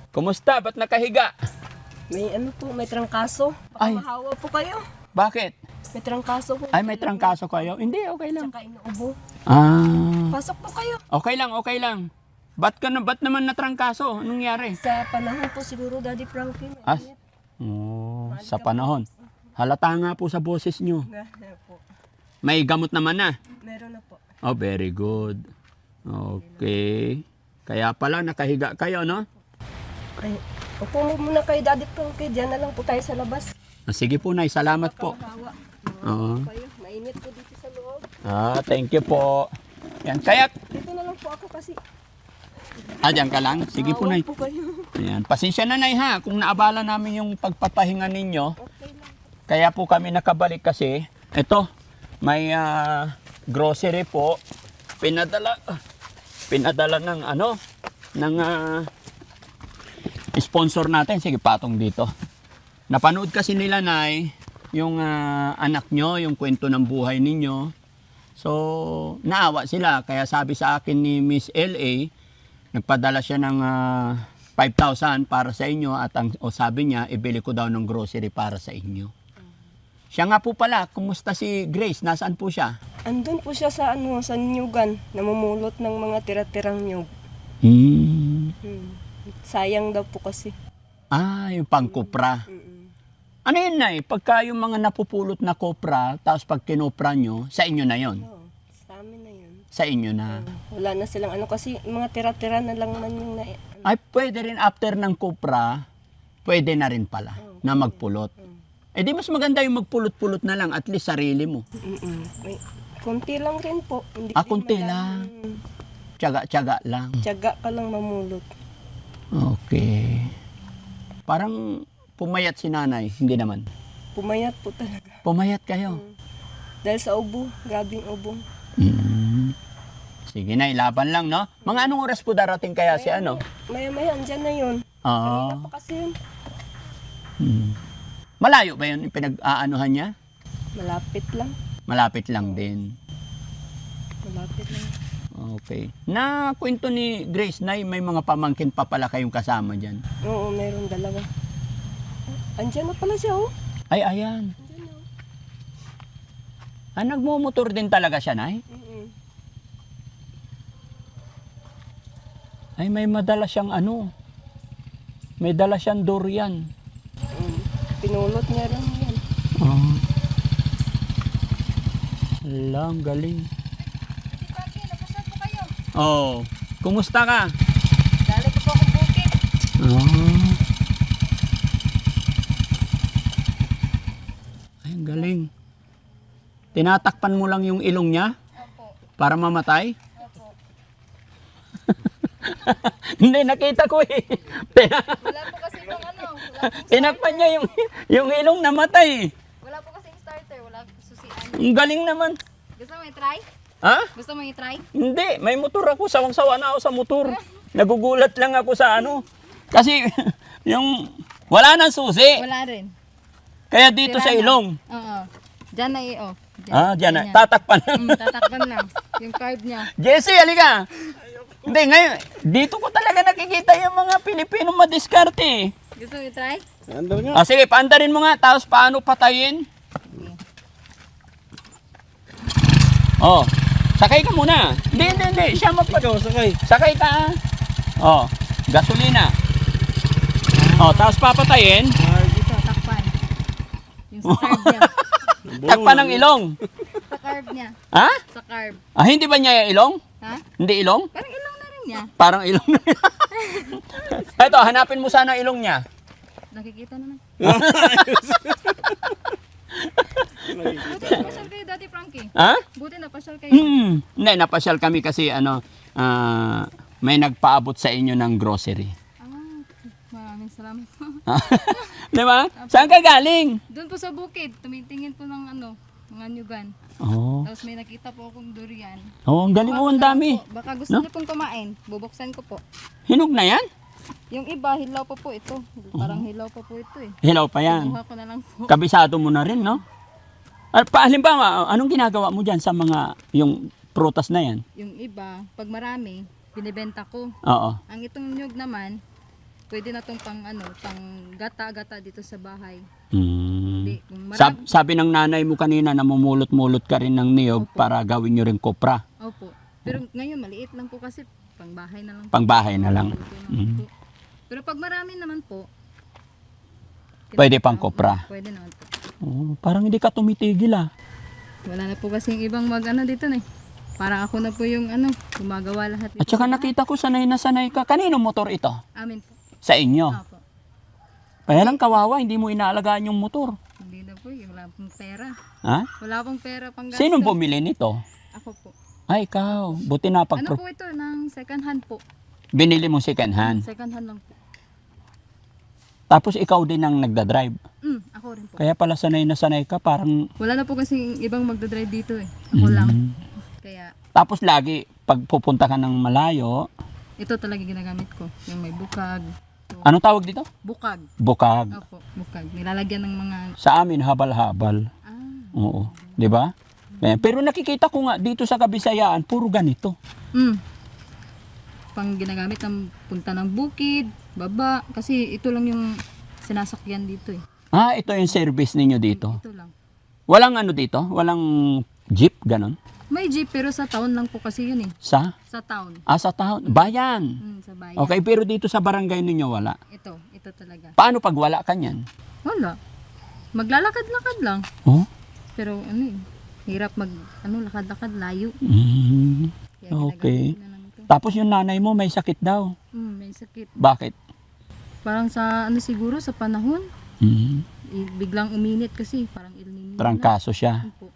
Kumusta? Ba't nakahiga? May ano po, may trangkaso. Baka Ay. mahawa po kayo. Bakit? May trangkaso po. Ay, may trangkaso kayo? Hindi, okay lang. Tsaka inuubo. Ah, Pasok po kayo. okay lang, okay lang. Ba't naman natrangkaso? Anong nangyari? Sa panahon po siguro, Daddy Frankie. may As? init. Oh, sa panahon. Halata nga po sa boses nyo. Nga po. May gamot naman na. Meron na po. Oh, very good. Okay. Kaya pala nakahiga kayo, no? Ay, upo mo muna kay Daddy Frankie. Diyan na lang po tayo sa labas. Ah, sige po, Nay. Salamat po. Mahawa. Oo. Kayo. Mainit po dito sa loob. Ah, thank you po. Yan, kaya... Dito na lang po ako kasi. Ah, dyan ka lang? Sige po, Nay. mahawa po kayo. Ayan. Pasensya na, Nay, ha? Kung naabala namin yung pagpapahinga ninyo. Okay lang. Kaya po kami nakabalik kasi. Ito, may grocery po. Pinadala ng ano, ng sponsor natin. Sige, patong dito. Napanood kasi nila, Nay, yung anak nyo, yung kwento ng buhay ninyo. So, naawa sila. Kaya sabi sa akin ni Miss LA, nagpadala siya ng 5,000 para sa inyo at sabi niya, ibili ko daw ng grocery para sa inyo. Siya nga po pala, kumusta si Grace? Nasaan po siya? Andun po siya sa sa Nyugan. Namumulot ng mga tira-tirang nyug. Hmm. Sayang daw po kasi. Ah, yung pangkopra. Mm-mm. Ano yun, Nay? Pagka yung mga napupulot na kopra, tapos pag kinopra nyo, sa inyo na yon. Oo, sa amin na yun. Sa inyo na. Wala na silang ano kasi mga tira-tira na lang man yung Ay, pwede rin after ng kopra, pwede na rin pala na magpulot. Eh di mas maganda yung magpulot-pulot na lang, at least sarili mo. May, konti lang rin po. Hindi Ah, rin konti madami. lang. Tiyaga-tiyaga lang. Tiyaga ka lang mamulot. Okay. Parang pumayat si nanay, hindi naman. Pumayat po talaga. Pumayat kayo. Dahil sa ubo, grabing ubo. Mm. Sige na, ilaban lang, no? Mga anong oras po darating kaya si ano? Maya-maya, andyan na yun. Ah. Kanina pa kasi yun. Malayo ba yun yung pinag-aanuhan niya? Malapit lang. Malapit lang din. Malapit lang. Okay. Na kwento ni Grace na may mga pamangkin pa pala kayong kasama dyan. Oo, meron dalawa. Andyan na pala siya, oh. Ay, ayan. Andyan na. Ah, nagmumotor din talaga siya, Nay? Ay, may madala siyang ano. May dala siyang durian. Pinulot niya lang yan. Oh. Ala, ang galing. Oh, kumusta ka? Dali ko po akong bukid. Oh. Ay, ang galing. Tinatakpan mo lang yung ilong niya? Opo. Para mamatay? Opo. Hindi, nakita ko eh. Wala po kasi yung ano. Tinakpan niya yung ilong namatay. Wala po kasi starter. Wala susian. Ang galing naman. Gusto mo i-try? Ha? Gusto mo i-try? Hindi, may motor ako. Sawang-sawa na ako sa motor. Nagugulat lang ako sa ano. Kasi yung wala nang susi. Wala rin. Kaya dito sa ilong. Oo. Diyan na i-o. Ah, diyan na. Tatakpan lang. Tatakpan lang. Yung carb niya. Jesse, halika. Hindi, ngayon, dito ko talaga nakikita yung mga Pilipino madiskarte. Gusto mo i-try? Ah, sige, paandarin mo nga. Tapos paano patayin? Oh, sakay ka muna. Hindi. Siya sakay. Sakay ka. Oh, gasolina. Oh, tapos papatayin. Dito, takpan. Yung sa carb niya. Takpan ng ilong. Sa carb niya. Ha? Sa carb. Ah, hindi ba niya ilong? Ha? Hindi ilong? Parang ilong na rin niya. Parang ilong na. Eto, hanapin mo sana ilong niya. Nakikita naman. Buti napasyal kayo, Daddy Frankie. Ha? Buti napasyal kayo. Hindi, napasyal kami kasi may nagpaabot sa inyo ng grocery. Maraming salamat. Di ba? Saan ka galing? Doon po sa bukid, tumitingin po ng mga nyugan. Oh. Tapos may nakita po akong durian. Oh, ang galing mo, ang dami. Baka gusto niyo pong kumain, bubuksan ko po. Hinog na yan? Yung iba, hilaw pa po ito. Parang hilaw pa po ito eh. Hilaw pa yan. Kuha ko na lang po. Kabisado mo na rin, no? At halimbawa, anong ginagawa mo dyan sa mga, yung prutas na yan? Yung iba, pag marami, binibenta ko. Oo. Ang itong nyug naman, pwede na tong pang gata-gata dito sa bahay. Mm. Di, kung marami, Sabi ng nanay mo kanina, namumulot-mulot ka rin ng niyog Opo. para gawin nyo rin kopra. opo. Pero ngayon maliit lang po kasi pang bahay na lang. po. Pangbahay na lang. Luto na Mm. po. Pero pag marami naman po, Pwede pang kopra. Pwede naman po. Oh, parang hindi ka tumitigil ah. Wala na po kasing ibang dito na eh. Parang ako na po yung gumagawa lahat. At saka nakita ko sanay na sanay ka. Kanino motor ito? Amin po. Sa inyo. Opo. Kaya lang kawawa, hindi mo inaalagaan yung motor. Hindi na po, wala pong pera. Ha? Wala pong pera pang gasto. Sino bumili nito? Ako po. Ay, ikaw. Buti na Ano po ito? Ng second hand po. binili mo second hand. Second hand lang po. Tapos ikaw din ang nagdadrive. Ako rin po. Kaya pala sanay na sanay ka, parang... Wala na po kasi ibang magdadrive dito eh. Ako lang. Kaya Tapos lagi, pag pupunta ka ng malayo, ito talaga ginagamit ko. Yung may bukag. ano tawag dito? Bukag. Bukag. Opo, bukag. Nilalagyan ng mga... Sa amin, habal-habal. Oo. Di ba? Pero nakikita ko nga dito sa Kabisayaan, puro ganito. Pang ginagamit ng punta ng bukid, baba. Kasi ito lang yung sinasakyan dito eh. Ah, ito yung service ninyo dito. Ito lang. Walang ano dito? Walang jeep, ganon? May jeep pero sa town lang po kasi yun eh. Sa? Sa town. Sa town. Bayan. Sa bayan. Okay, pero dito sa barangay ninyo wala. Ito talaga. Paano pag wala ka niyan? Wala. Maglalakad-lakad lang. Oh? Pero hirap lakad-lakad, layo. Kaya Okay. ginagamit na lang ito. Tapos yung nanay mo may sakit daw. May sakit. Bakit? Parang sa siguro sa panahon, biglang uminit kasi parang El Nino. Trangkaso siya. Po.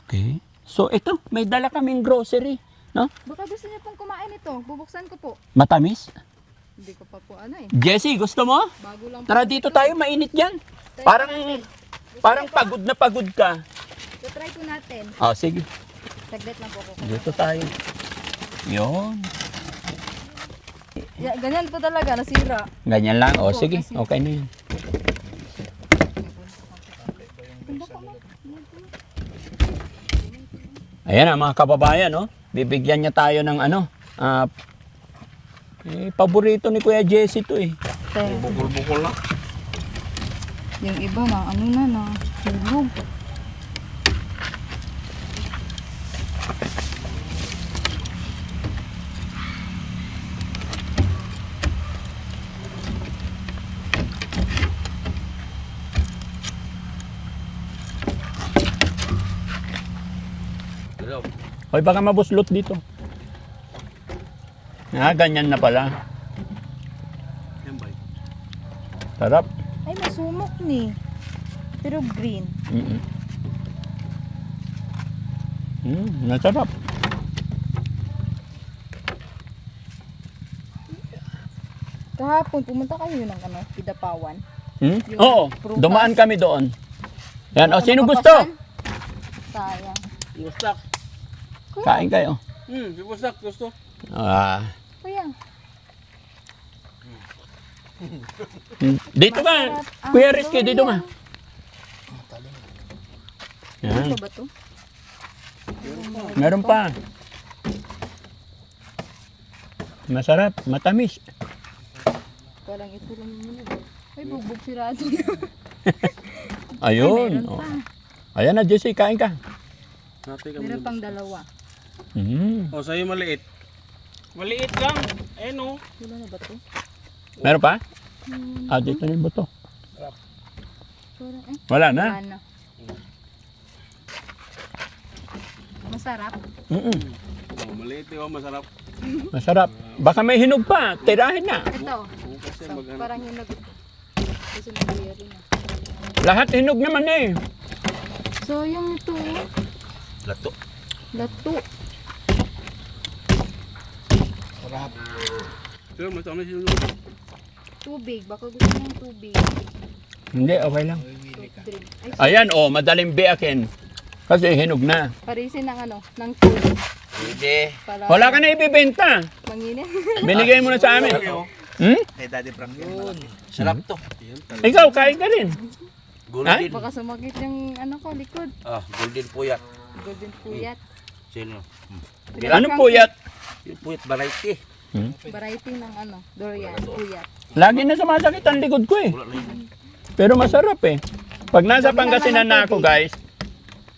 Okay. So ito, may dala kaming grocery. No? Baka gusto niyo pong kumain ito. Bubuksan ko po. Matamis? Hindi ko pa po Jessie, gusto mo? Bago lang po. Tara dito tayo, mainit yan. Parang pagod na pagod ka. So try ko natin. Sige. Saglit lang po ako. Dito tayo. Yun. Ganyan po talaga, nasira. Ganyan lang. Sige. Okay na yun. Ayan na mga kababayan, no? Bibigyan niya tayo ng paborito ni Kuya Jesse to eh. Bukol-bukol na. Yung iba na hulog. Hoy, baka mabuslot dito. Ganyan na pala. Yan ba? Sarap. Ay, masumok ni. Pero green. Nasarap. Kahapon, pumunta kayo ng Pidapawan. Oo, prutas. dumaan kami doon. Yan, sino gusto? Sayang. Bustak. Kain kayo. Bustak. Gusto. Kuya. Dito ka. Kuya Rizky, dito ka. Yan. Ano ba to? Meron pa. Masarap, matamis. Parang ito lang muna. Ay, bugbog sirado. Ayun. Meron pa. Ayan na, Jesse, kain ka. Meron pang dalawa. Sa'yo maliit. Maliit lang. Wala na ba to? Meron pa? Dito na yung buto. Parang, Wala na. wala na. Masarap. Maliit masarap. Masarap. Baka may hinog pa. Tirahin na. Ito. So, parang yung kasi nag-iya rin ah. Lahat hinog naman eh. So, yung ito. Lato. Lato. Pero matamis yung Tubig. Baka gusto ng tubig. Hindi, okay lang. Soft drink. Ay, Ayan, madaling biyakin. Kasi hinog na. parisin ng ng tubig. Hindi. Para Wala ka na ibibenta. manginit. Binigay mo na sa amin. Kay Daddy Frank yun. Sarap to. Ikaw, kain ka rin. Golden. Baka sumakit yung ko, likod. Golden puyat. Golden puyat. Sino? Anong puyat? Yung puyat variety. Variety ng durian, puyat. Lagi na sumasakit ang likod ko eh. Wala na yun. Pero masarap eh. Pag nasa Pangasinan na ako guys,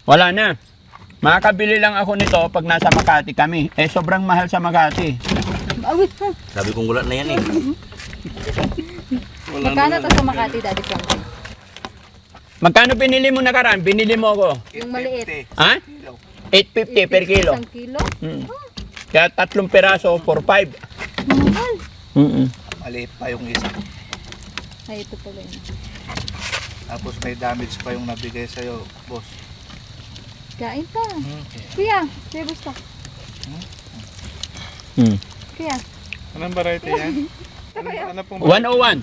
wala na. Makakabili lang ako nito pag nasa Makati kami. Eh sobrang mahal sa Makati. Awit ha. Sabi kong wala na yan eh. Magkano to sa Makati, Daddy Frankie? Magkano binili mo nakaraan? Binili mo ako. Yung maliit. Ha? 850 per kilo. Isang kilo? Mm. Kaya 3 peraso for 5. Mahal. Maliit pa yung isa. Ay, ito pala yun. Tapos may damage pa yung nabigay sa'yo, boss. Kain pa. Kuya, gusto. Mm. Kuya, Anong variety yan? Ano pong 101.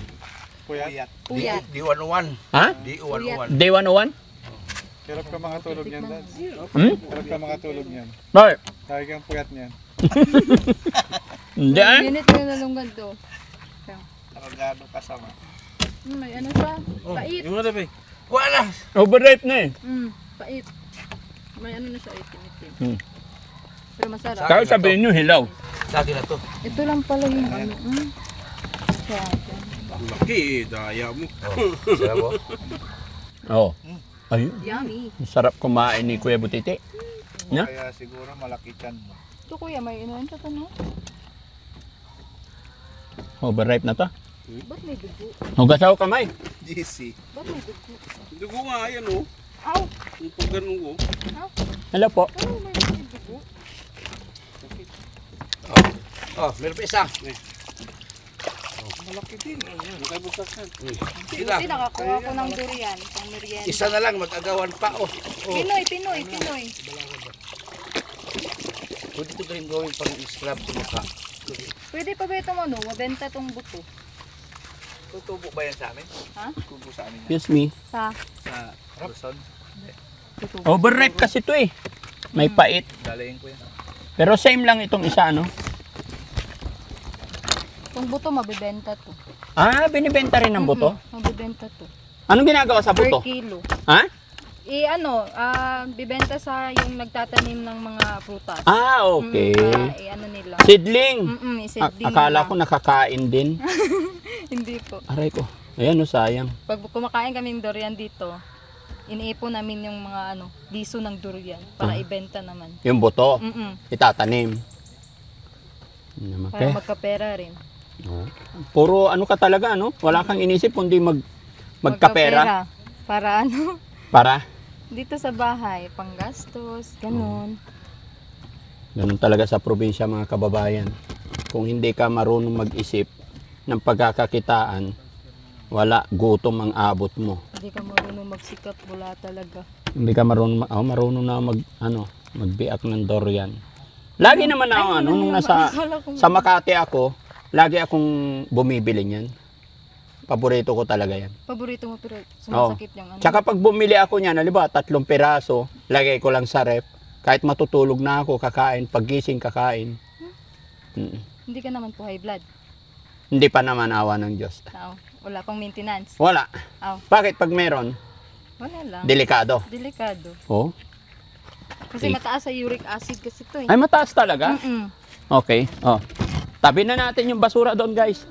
puyat? puyat. Di 101. Ha? Di 101. Day 101? Hirap ka makatulog niyan, Dad. Hmm? Hirap ka makatulog niyan. Bakit? Lagi kang puyat niyan. Hindi ah. Minute ko nalunggan to. Karagado kasama. May ano pa? Pait. Yung ano ba eh? Wala. Overripe na eh. Pait. May ano na siya, itim-itim. Hmm. Pero masarap. Kaya sabihin nyo hilaw. Sa akin na to. Ito lang pala yung ano. Laki, daya mo. Sila po. Oo. Ayun. Yummy. Sarap kumain ni Kuya Butiti. Yeah? Kaya siguro malaki chan mo. Ito kuya, may ano yan sa tanong? Overripe na to. Ba't may dugo? Hugas ako kamay. GC. Ba't may dugo? Dugo nga yan oh. Aw! Yung pag ganun ko. Hello po. Ano may dugo? Oh, meron pa isa. Malaki din. Nakabutas yan. Sila. Buti nakakuha ko ng durian. Pang merienda. Isa na lang, mag-agawan pa. Oh. Pinoy, Pinoy, Pinoy. Pwede ito rin gawin pang scrub sa mukha. Pwede pa ba itong ano, mabenta tong buto? Tutubo ba yan sa amin? Ha? Tutubo sa amin yan. Excuse me. Sa Sa Luzon. tutubo. Overripe kasi to eh. May pait. Dalayin ko yan. Pero same lang itong isa ano. Itong buto mabibenta to. Ah, binibenta rin ng buto? Mabibenta to. Anong ginagawa sa Per buto? kilo. Ha? Bibenta sa yung nagtatanim ng mga prutas. Ah, okay. Para ano nila. Seedling. Isidling Akala nila. ko nakakain din. Hindi po. Aray ko. Ayan o, sayang. Pag kumakain kami ng durian dito, iniipon namin yung mga diso ng durian para ibenta naman. Yung buto, itatanim. Para Okay. magkapera rin. Oo. Puro ano ka talaga, no? Wala kang inisip kundi magkapera. Para Para? dito sa bahay, panggastos, ganun. Ganun talaga sa probinsya mga kababayan. Kung hindi ka marunong mag-isip ng pagkakakitaan, wala, gutom ang abot mo. Hindi ka marunong magsikap, wala talaga. Hindi ka marunong na magbiak ng durian. Lagi naman ako, nung sa Makati ako, lagi akong bumibili niyan. Paborito ko talaga yan. Paborito mo pero sumasakit yung ano. Tsaka pag bumili ako niyan, halimbawa 3 piraso, lagay ko lang sa ref. Kahit matutulog na ako, kakain. Paggising, kakain. Hindi ka naman po high blood. Hindi pa naman awa ng Diyos. Wala pang maintenance. Wala. Aw. Bakit pag meron? Wala lang. Delikado. Delikado. Oh. Kasi Okay. mataas sa uric acid kasi to eh. Ay, mataas talaga? Mm-mm. Okay. Oh. Tabi na natin yung basura doon, guys.